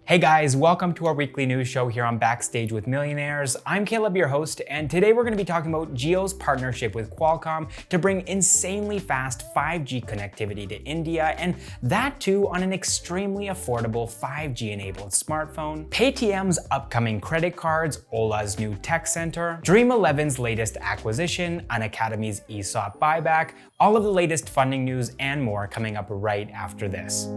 Hey guys, welcome to our weekly news show here on Backstage with Millionaires. I'm Caleb, your host, and today we're going to be talking about Jio's partnership with Qualcomm to bring insanely fast 5G connectivity to India, and that too on an extremely affordable 5G-enabled smartphone, Paytm's upcoming credit cards, Ola's new tech center, Dream 11's latest acquisition, Unacademy's ESOP buyback, all of the latest funding news and more coming up right after this.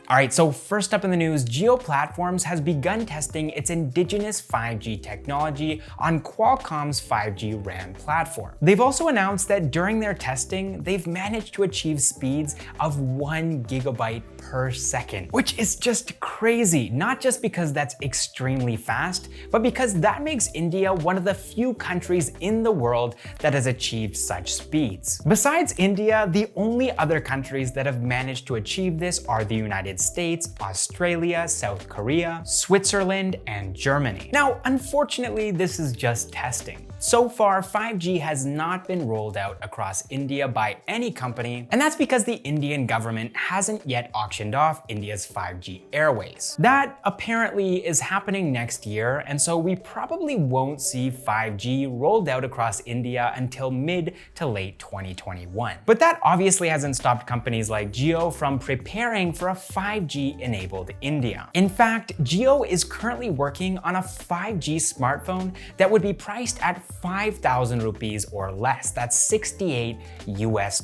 All right, so first up in the news, Jio Platforms has begun testing its indigenous 5G technology on Qualcomm's 5G RAN platform. They've also announced that during their testing, they've managed to achieve speeds of 1 gigabit per second, which is just crazy, not just because that's extremely fast, but because that makes India one of the few countries in the world that has achieved such speeds. Besides India, the only other countries that have managed to achieve this are the United States, Australia, South Korea, Switzerland, and Germany. Now, unfortunately, this is just testing. So far, 5G has not been rolled out across India by any company, and that's because the Indian government hasn't yet auctioned off India's 5G airways. That apparently is happening next year, and so we probably won't see 5G rolled out across India until mid to late 2021. But that obviously hasn't stopped companies like Jio from preparing for a 5G-enabled India. In fact, Jio is currently working on a 5G smartphone that would be priced at 5,000 rupees or less. That's $68 US.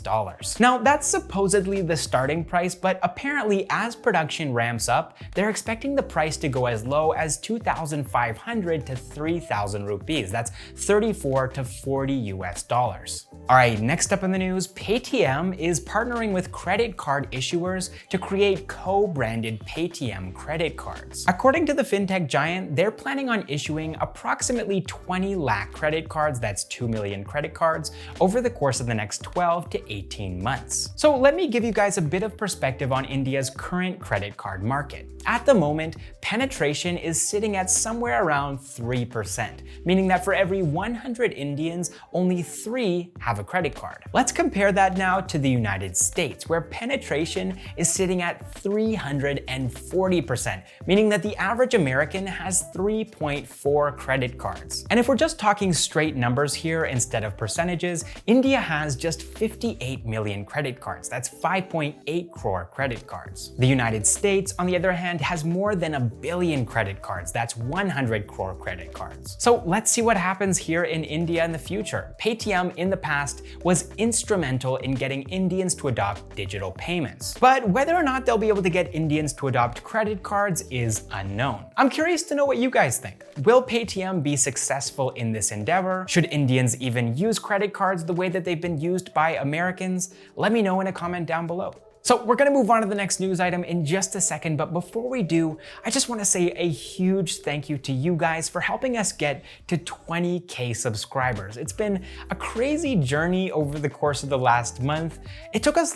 Now, that's supposedly the starting price, but apparently as production ramps up, they're expecting the price to go as low as 2,500 to 3,000 rupees. That's $34 to $40 US. All right, next up in the news, Paytm is partnering with credit card issuers to create co-branded Paytm credit cards. According to the fintech giant, they're planning on issuing approximately 20 lakh credit cards, that's 2 million credit cards, over the course of the next 12 to 18 months. So let me give you guys a bit of perspective on India's current credit card market. At the moment, penetration is sitting at somewhere around 3%, meaning that for every 100 Indians, only 3 have a credit card. Let's compare that now to the United States, where penetration is sitting at 340%, meaning that the average American has 3.4 credit cards. And if we're just talking straight numbers here instead of percentages, India has just 58 million credit cards. That's 5.8 crore credit cards. The United States, on the other hand, has more than 1 billion credit cards. That's 100 crore credit cards. So let's see what happens here in India in the future. Paytm in the past was instrumental in getting Indians to adopt digital payments. But whether or not they'll be able to get Indians to adopt credit cards is unknown. I'm curious to know what you guys think. Will Paytm be successful in this endeavor? Should Indians even use credit cards the way that they've been used by Americans? Let me know in a comment down below. So we're gonna move on to the next news item in just a second, but before we do, I just wanna say a huge thank you to you guys for helping us get to 20K subscribers. It's been a crazy journey over the course of the last month. It took us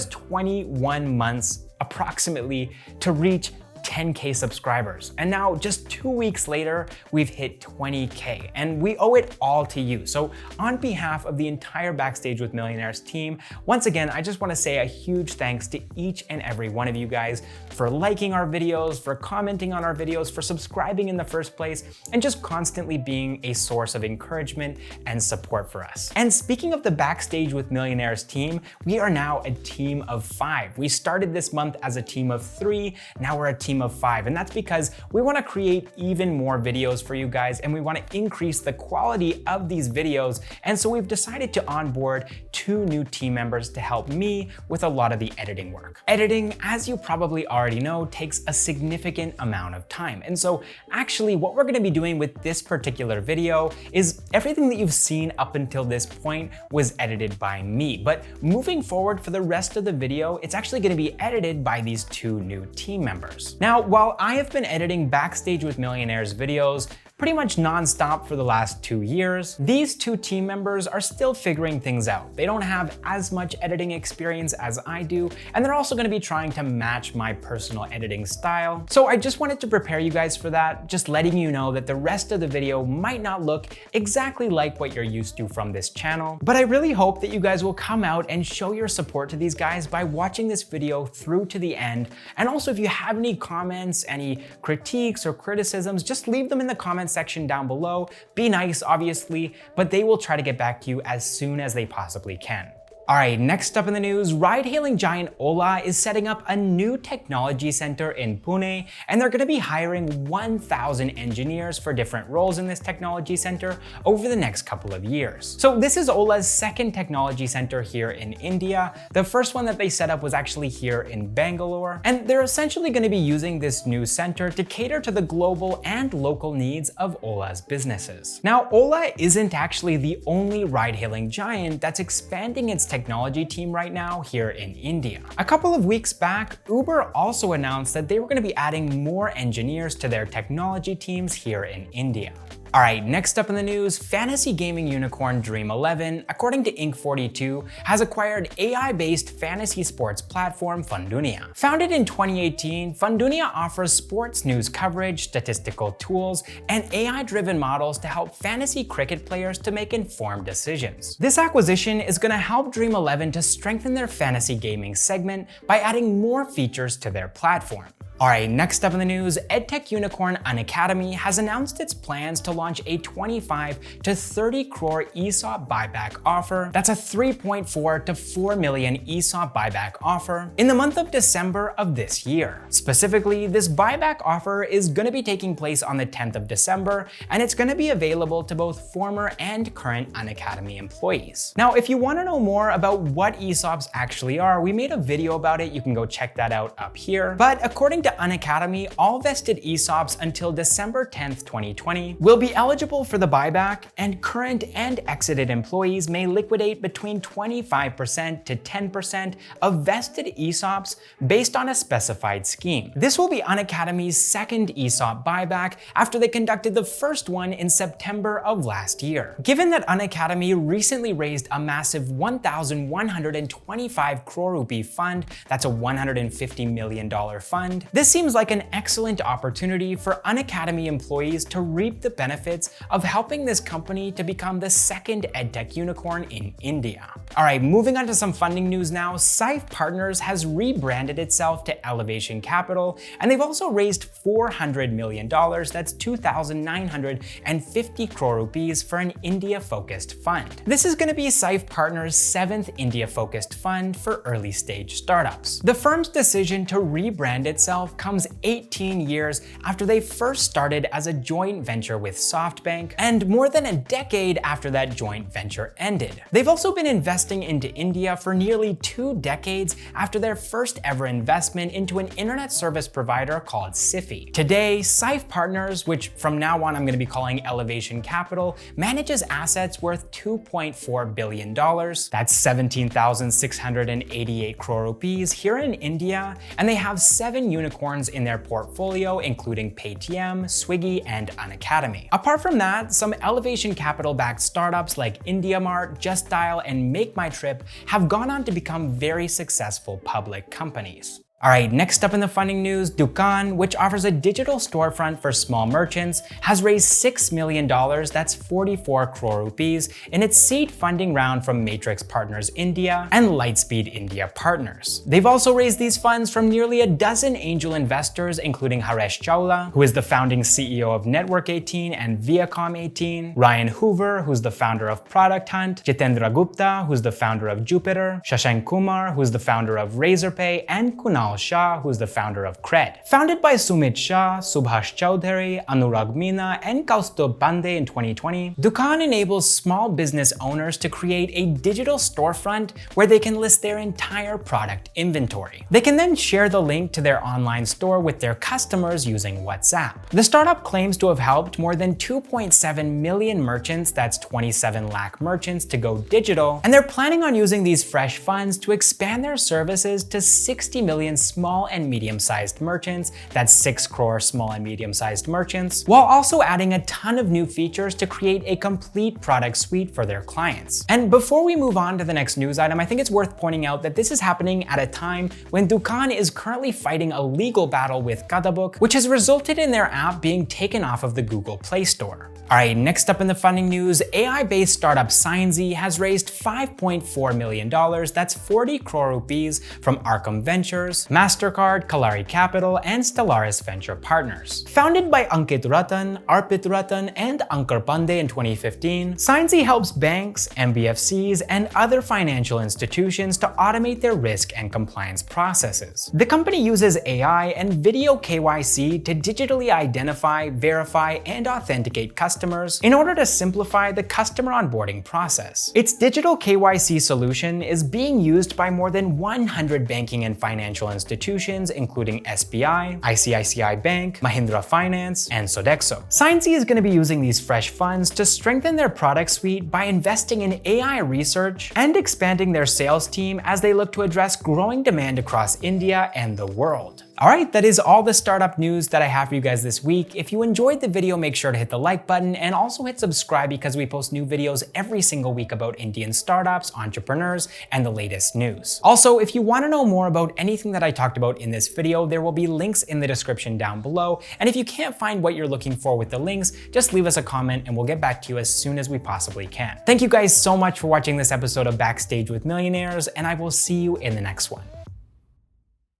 21 months approximately to reach 10K subscribers. And now just 2 weeks later, we've hit 20K, and we owe it all to you. So on behalf of the entire Backstage with Millionaires team, once again, I just want to say a huge thanks to each and every one of you guys for liking our videos, for commenting on our videos, for subscribing in the first place, and just constantly being a source of encouragement and support for us. And speaking of the Backstage with Millionaires team, we are now a team of 5. We started this month as a team of 3, now we're a team of 5, and that's because we want to create even more videos for you guys, and we want to increase the quality of these videos, and so we've decided to onboard 2 new team members to help me with a lot of the editing work. Editing, as you probably already know, takes a significant amount of time, and so actually what we're going to be doing with this particular video is everything that you've seen up until this point was edited by me, but moving forward for the rest of the video, it's actually going to be edited by these 2 new team members. Now, while I have been editing Backstage with Millionaires videos pretty much non-stop for the last 2 years. These two team members are still figuring things out. They don't have as much editing experience as I do, and they're also going to be trying to match my personal editing style. So I just wanted to prepare you guys for that, just letting you know that the rest of the video might not look exactly like what you're used to from this channel. But I really hope that you guys will come out and show your support to these guys by watching this video through to the end. And also, if you have any comments, any critiques or criticisms, just leave them in the comment section down below. Be nice, obviously, but they will try to get back to you as soon as they possibly can. All right, next up in the news, ride-hailing giant Ola is setting up a new technology center in Pune, and they're going to be hiring 1,000 engineers for different roles in this technology center over the next couple of years. So this is Ola's second technology center here in India. The first one that they set up was actually here in Bangalore, and they're essentially going to be using this new center to cater to the global and local needs of Ola's businesses. Now, Ola isn't actually the only ride-hailing giant that's expanding its technology team right now here in India. A couple of weeks back, Uber also announced that they were going to be adding more engineers to their technology teams here in India. All right, next up in the news, fantasy gaming unicorn Dream11, according to Inc42, has acquired AI-based fantasy sports platform FanDuniya. Founded in 2018, FanDuniya offers sports news coverage, statistical tools, and AI-driven models to help fantasy cricket players to make informed decisions. This acquisition is going to help Dream11 to strengthen their fantasy gaming segment by adding more features to their platform. All right, next up in the news, edtech unicorn Unacademy has announced its plans to launch a 25 to 30 crore ESOP buyback offer. That's a 3.4 to 4 million ESOP buyback offer in the month of December of this year. Specifically, this buyback offer is going to be taking place on the 10th of December, and it's going to be available to both former and current Unacademy employees. Now, if you want to know more about what ESOPs actually are, we made a video about it. You can go check that out up here. But according to Unacademy, all vested ESOPs until December 10th, 2020 will be eligible for the buyback, and current and exited employees may liquidate between 25% to 10% of vested ESOPs based on a specified scheme. This will be Unacademy's second ESOP buyback after they conducted the first one in September of last year. Given that Unacademy recently raised a massive 1,125 crore rupee fund, that's a $150 million fund, this seems like an excellent opportunity for Unacademy employees to reap the benefits of helping this company to become the second edtech unicorn in India. All right, moving on to some funding news now. SAIF Partners has rebranded itself to Elevation Capital, and they've also raised $400 million, that's 2,950 crore rupees, for an India-focused fund. This is going to be SAIF Partners' 7th India-focused fund for early-stage startups. The firm's decision to rebrand itself comes 18 years after they first started as a joint venture with SoftBank, and more than a decade after that joint venture ended. They've also been investing into India for nearly 2 decades after their first ever investment into an internet service provider called SIFI. Today, SAIF Partners, which from now on I'm going to be calling Elevation Capital, manages assets worth $2.4 billion. That's 17,688 crore rupees here in India, and they have 7 unicorns in their portfolio, including Paytm, Swiggy, and Unacademy. Apart from that, some Elevation Capital-backed startups like IndiaMart, Just Dial, and Make My Trip have gone on to become very successful public companies. All right, next up in the funding news, Dukaan, which offers a digital storefront for small merchants, has raised $6 million, that's 44 crore rupees, in its seed funding round from Matrix Partners India and Lightspeed India Partners. They've also raised these funds from nearly a dozen angel investors, including Haresh Chawla, who is the founding CEO of Network 18 and Viacom 18, Ryan Hoover, who's the founder of Product Hunt, Jitendra Gupta, who's the founder of Jupiter, Shashank Kumar, who's the founder of Razorpay, and Kunal Shah, who's the founder of Cred. Founded by Sumit Shah, Subhash Choudhary, Anurag Meena, and Kaustubh Pandey in 2020, Dukaan enables small business owners to create a digital storefront where they can list their entire product inventory. They can then share the link to their online store with their customers using WhatsApp. The startup claims to have helped more than 2.7 million merchants, that's 27 lakh merchants, to go digital, and they're planning on using these fresh funds to expand their services to 60 million small and medium-sized merchants, that's 6 crore small and medium-sized merchants, while also adding a ton of new features to create a complete product suite for their clients. And before we move on to the next news item, I think it's worth pointing out that this is happening at a time when Dukaan is currently fighting a legal battle with Kadabuk, which has resulted in their app being taken off of the Google Play Store. Alright, next up in the funding news, AI-based startup Signzy has raised $5.4 million, that's 40 crore rupees, from Arkham Ventures, MasterCard, Kalari Capital, and Stellaris Venture Partners. Founded by Ankit Ratan, Arpit Ratan, and Ankar Pandey in 2015, Signzy helps banks, MBFCs, and other financial institutions to automate their risk and compliance processes. The company uses AI and video KYC to digitally identify, verify, and authenticate customers in order to simplify the customer onboarding process. Its digital KYC solution is being used by more than 100 banking and financial institutions, including SBI, ICICI Bank, Mahindra Finance, and Sodexo. Signzy is going to be using these fresh funds to strengthen their product suite by investing in AI research and expanding their sales team as they look to address growing demand across India and the world. Alright, that is all the startup news that I have for you guys this week. If you enjoyed the video, make sure to hit the like button and also hit subscribe because we post new videos every single week about Indian startups, entrepreneurs, and the latest news. Also, if you want to know more about anything that I talked about in this video, there will be links in the description down below. And if you can't find what you're looking for with the links, just leave us a comment and we'll get back to you as soon as we possibly can. Thank you guys so much for watching this episode of Backstage with Millionaires, and I will see you in the next one.